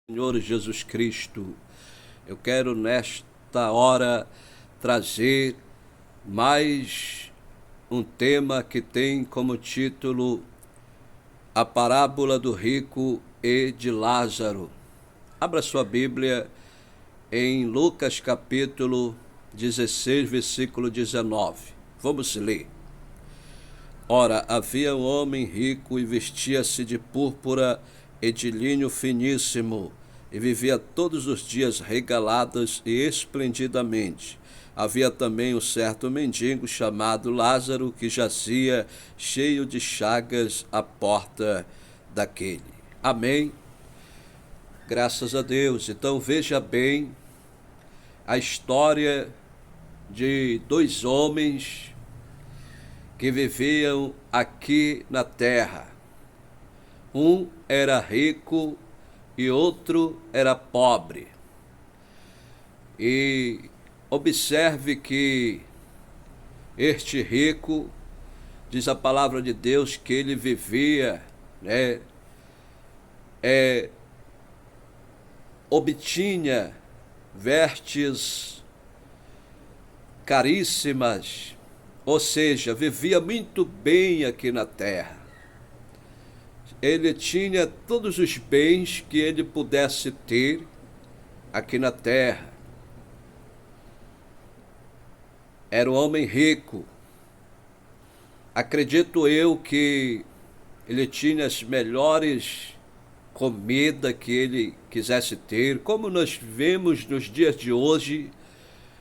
Senhor Jesus Cristo, eu quero nesta hora trazer mais um tema que tem como título A Parábola do Rico e de Lázaro. Abra sua Bíblia em Lucas capítulo 16, versículo 19. Vamos ler. Ora, havia um homem rico e vestia-se de púrpura e de linho finíssimo, e vivia todos os dias regalados e esplendidamente. Havia também um certo mendigo chamado Lázaro, que jazia cheio de chagas à porta daquele. Amém? Graças a Deus. Então veja bem a história de dois homens que viviam aqui na terra. Um era rico e outro era pobre. E observe que este rico, diz a palavra de Deus, que ele vivia, obtinha vestes caríssimas, ou seja, vivia muito bem aqui na terra. Ele tinha todos os bens que ele pudesse ter aqui na terra. Era um homem rico. Acredito eu que ele tinha as melhores comidas que ele quisesse ter. Como nós vemos nos dias de hoje,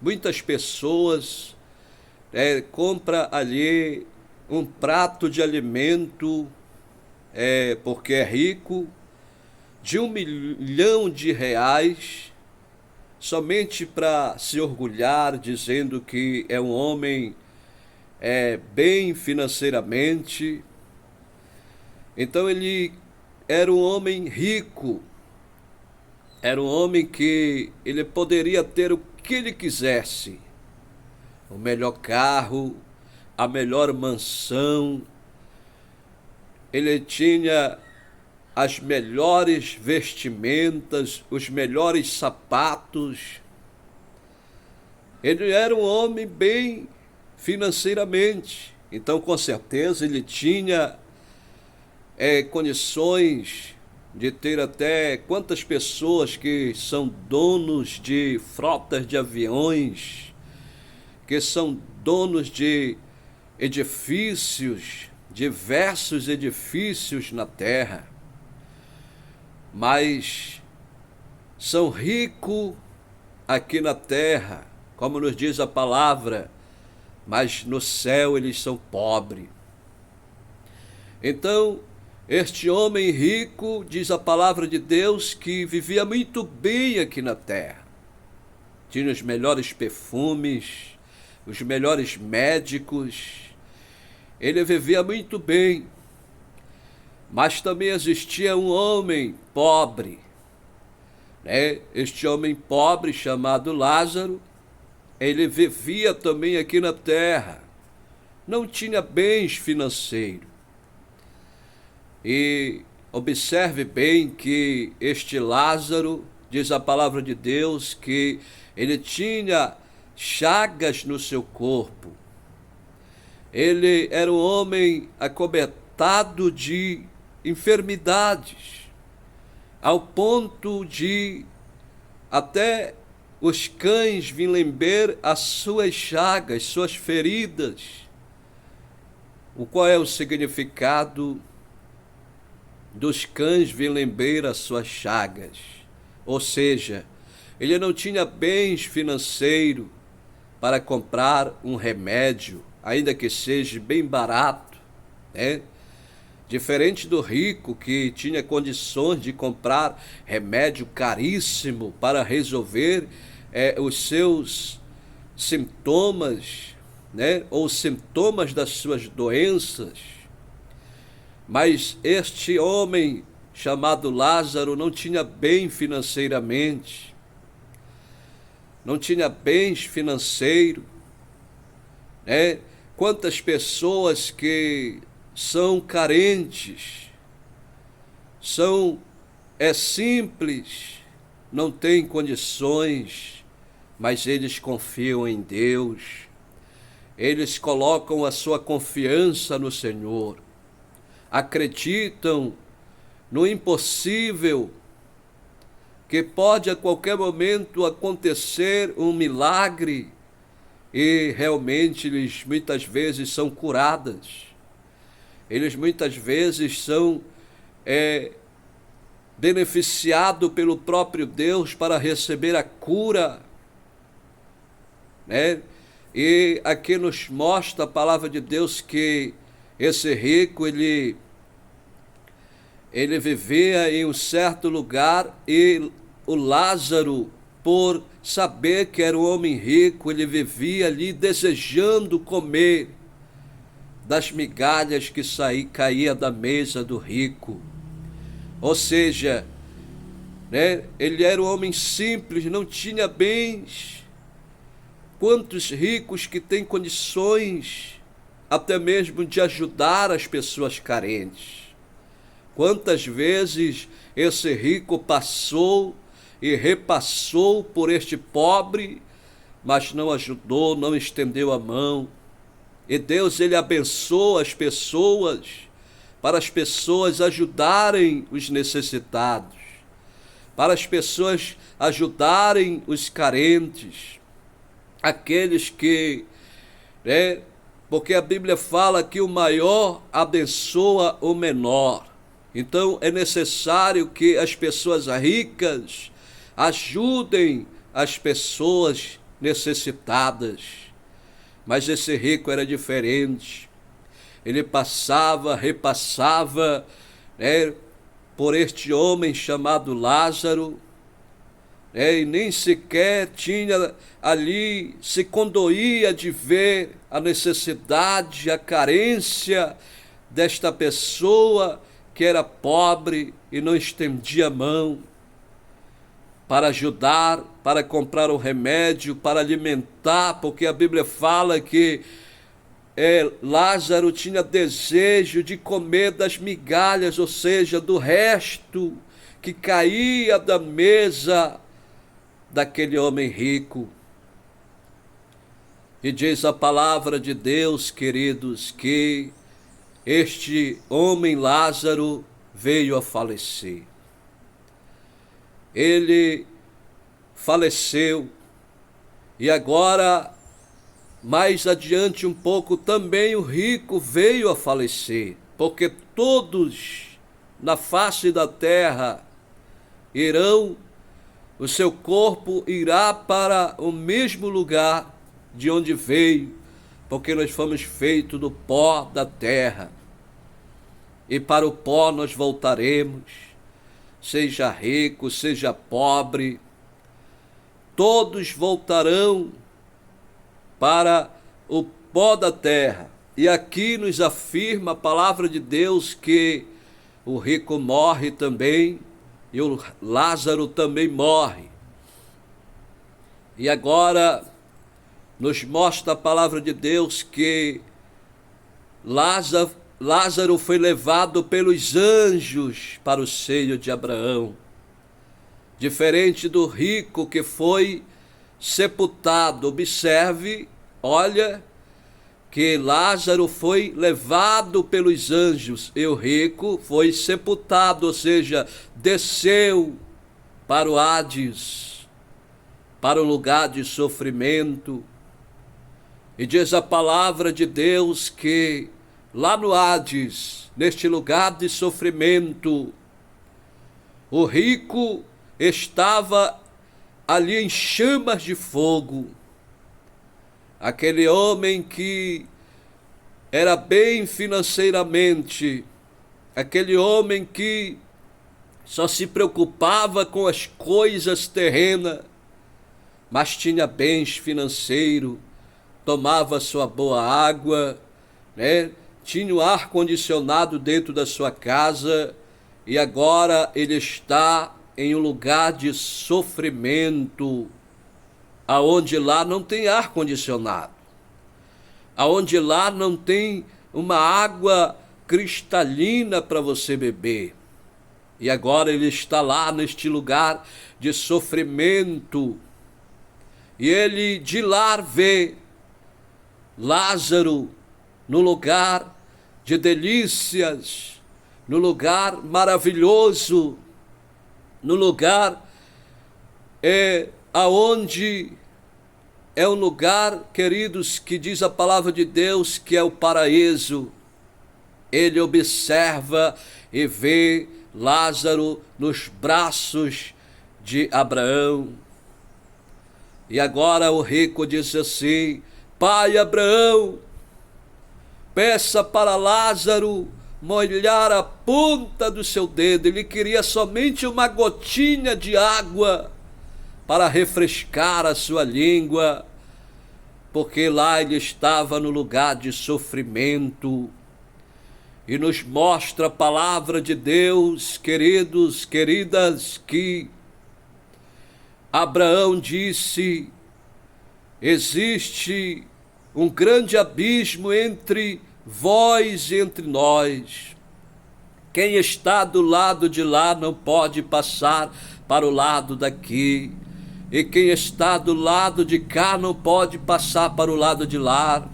muitas pessoas compram ali um prato de alimento, porque é rico, de R$ 1.000.000, somente para se orgulhar, dizendo que é um homem bem financeiramente. Então ele era um homem rico, era um homem que ele poderia ter o que ele quisesse, o melhor carro, a melhor mansão. Ele tinha as melhores vestimentas, os melhores sapatos. Ele era um homem bem financeiramente. Então, com certeza, ele tinha condições de ter até quantas pessoas que são donos de frotas de aviões, que são donos de edifícios, diversos edifícios na terra, mas são ricos aqui na terra, como nos diz a palavra, mas no céu eles são pobres. Então, este homem rico, diz a palavra de Deus, que vivia muito bem aqui na terra. Tinha os melhores perfumes, os melhores médicos. Ele vivia muito bem. Mas também existia um homem pobre, Este homem pobre, chamado Lázaro, ele vivia também aqui na terra. Não tinha bens financeiros. E observe bem que este Lázaro, diz a palavra de Deus, que ele tinha chagas no seu corpo. Ele era um homem acobertado de enfermidades, ao ponto de até os cães vinham lamber as suas chagas, suas feridas. O qual é o significado dos cães virem lamber as suas chagas? Ou seja, ele não tinha bens financeiros para comprar um remédio, ainda que seja bem barato, Diferente do rico, que tinha condições de comprar remédio caríssimo para resolver os seus sintomas, ou sintomas das suas doenças. Mas este homem chamado Lázaro não tinha bem financeiramente, não tinha bens financeiros. Quantas pessoas que são carentes, são é simples, não tem condições, mas eles confiam em Deus. Eles colocam a sua confiança no Senhor. Acreditam no impossível, que pode a qualquer momento acontecer um milagre, e realmente eles muitas vezes são curadas. Eles muitas vezes são beneficiados pelo próprio Deus para receber a cura, né? E aqui nos mostra a palavra de Deus que esse rico, ele vivia em um certo lugar, e o Lázaro, por saber que era um homem rico, ele vivia ali desejando comer das migalhas que caía da mesa do rico. Ou seja, né, ele era um homem simples, não tinha bens. Quantos ricos que têm condições até mesmo de ajudar as pessoas carentes. Quantas vezes esse rico passou e repassou por este pobre, mas não ajudou, não estendeu a mão. E Deus, ele abençoa as pessoas, para as pessoas ajudarem os necessitados, para as pessoas ajudarem os carentes, aqueles que, né, porque a Bíblia fala que o maior abençoa o menor. Então é necessário que as pessoas ricas ajudem as pessoas necessitadas. Mas esse rico era diferente. Ele repassava, né, por este homem chamado Lázaro, e nem sequer tinha ali, se condoía de ver a necessidade, a carência desta pessoa que era pobre e não estendia a mão para ajudar, para comprar o remédio, para alimentar, porque a Bíblia fala que Lázaro tinha desejo de comer das migalhas, ou seja, do resto que caía da mesa daquele homem rico. E diz a palavra de Deus, queridos, que este homem Lázaro veio a falecer. Ele faleceu, e agora, mais adiante um pouco, também o rico veio a falecer, porque todos na face da terra irão, o seu corpo irá para o mesmo lugar de onde veio, porque nós fomos feitos do pó da terra, e para o pó nós voltaremos, seja rico, seja pobre, todos voltarão para o pó da terra. E aqui nos afirma a palavra de Deus que o rico morre também, e o Lázaro também morre. E agora nos mostra a palavra de Deus que Lázaro foi levado pelos anjos para o seio de Abraão. Diferente do rico que foi sepultado. Observe, olha, que Lázaro foi levado pelos anjos e o rico foi sepultado, ou seja, desceu para o Hades, para o lugar de sofrimento. E diz a palavra de Deus que lá no Hades, neste lugar de sofrimento, o rico estava ali em chamas de fogo. Aquele homem que era bem financeiramente, aquele homem que só se preocupava com as coisas terrenas, mas tinha bens financeiros, tomava sua boa água, né? Tinha o ar-condicionado dentro da sua casa, e agora ele está em um lugar de sofrimento, aonde lá não tem ar-condicionado, aonde lá não tem uma água cristalina para você beber. E agora ele está lá neste lugar de sofrimento. E ele de lá vê Lázaro no lugar de delícias, no lugar maravilhoso, no lugar aonde é um lugar, queridos, que diz a palavra de Deus que é o paraíso. Ele observa e vê Lázaro nos braços de Abraão. E agora o rico diz assim: Pai Abraão, peça para Lázaro molhar a ponta do seu dedo. Ele queria somente uma gotinha de água para refrescar a sua língua, porque lá ele estava no lugar de sofrimento. E nos mostra a palavra de Deus, queridos, queridas, que Abraão disse: existe um grande abismo entre vós e entre nós. Quem está do lado de lá não pode passar para o lado daqui. E quem está do lado de cá não pode passar para o lado de lá.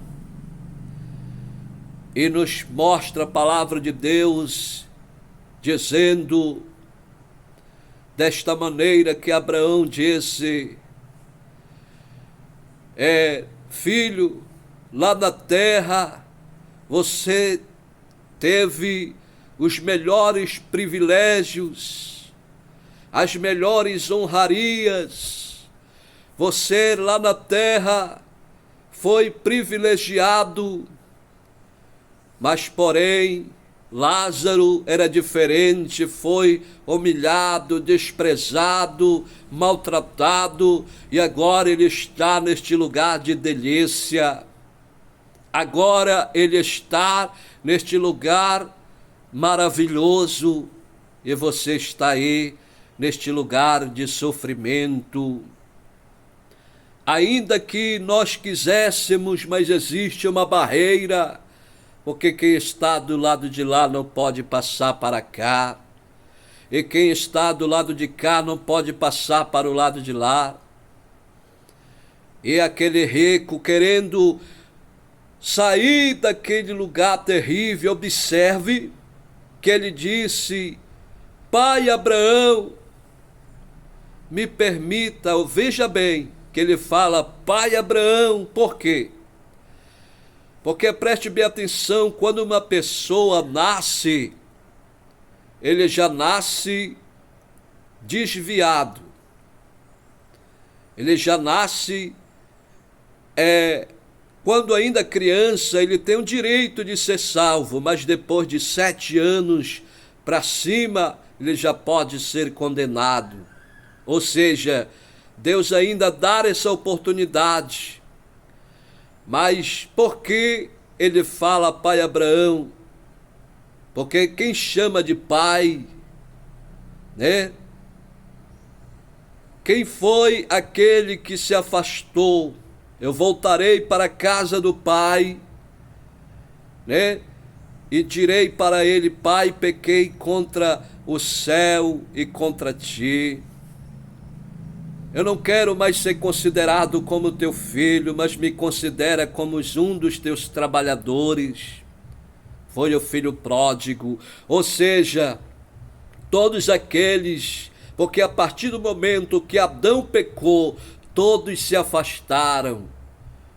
E nos mostra a palavra de Deus dizendo desta maneira que Abraão disse: filho, lá na terra você teve os melhores privilégios, as melhores honrarias. Você lá na terra foi privilegiado, mas porém Lázaro era diferente, foi humilhado, desprezado, maltratado, e agora ele está neste lugar de delícia. Agora ele está neste lugar maravilhoso, e você está aí neste lugar de sofrimento. Ainda que nós quiséssemos, mas existe uma barreira, porque quem está do lado de lá não pode passar para cá, e quem está do lado de cá não pode passar para o lado de lá. E aquele rico, querendo sair daquele lugar terrível, observe que ele disse: Pai Abraão, me permita, veja bem, que ele fala Pai Abraão, por quê? Porque preste bem atenção, quando uma pessoa nasce, ele já nasce desviado. Ele já nasce, quando ainda criança, ele tem o direito de ser salvo, mas depois de 7 anos para cima, ele já pode ser condenado. Ou seja, Deus ainda dá essa oportunidade. Mas por que ele fala Pai Abraão? Porque quem chama de pai, né? Quem foi aquele que se afastou? Eu voltarei para a casa do pai, né? E direi para ele: Pai, pequei contra o céu e contra ti. Eu não quero mais ser considerado como teu filho, mas me considera como um dos teus trabalhadores. Foi o filho pródigo, ou seja, todos aqueles, porque a partir do momento que Adão pecou, todos se afastaram.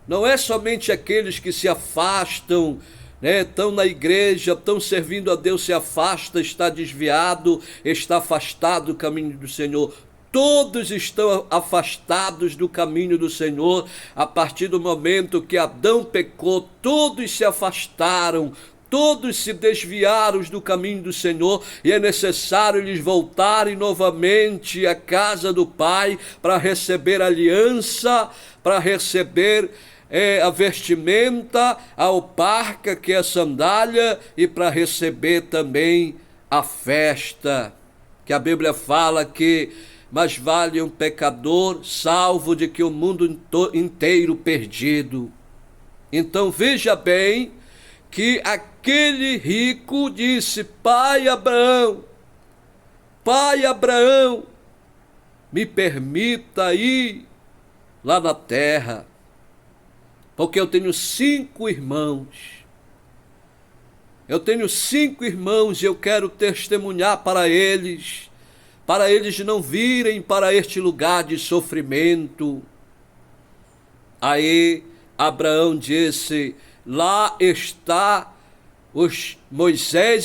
Não é somente aqueles que se afastam, né, estão na igreja, estão servindo a Deus, se afasta, está desviado, está afastado do caminho do Senhor. Todos estão afastados do caminho do Senhor. A partir do momento que Adão pecou, todos se afastaram, todos se desviaram do caminho do Senhor, e é necessário eles voltarem novamente à casa do Pai para receber a aliança, para receber a vestimenta, a alparca, que é a sandália, e para receber também a festa, que a Bíblia fala que mais vale um pecador salvo do que o mundo inteiro perdido. Então veja bem que aquele rico disse: Pai Abraão, pai Abraão, me permita ir lá na terra, porque eu tenho 5 irmãos. Eu tenho 5 irmãos e eu quero testemunhar para eles não virem para este lugar de sofrimento. Aí Abraão disse: lá está Moisés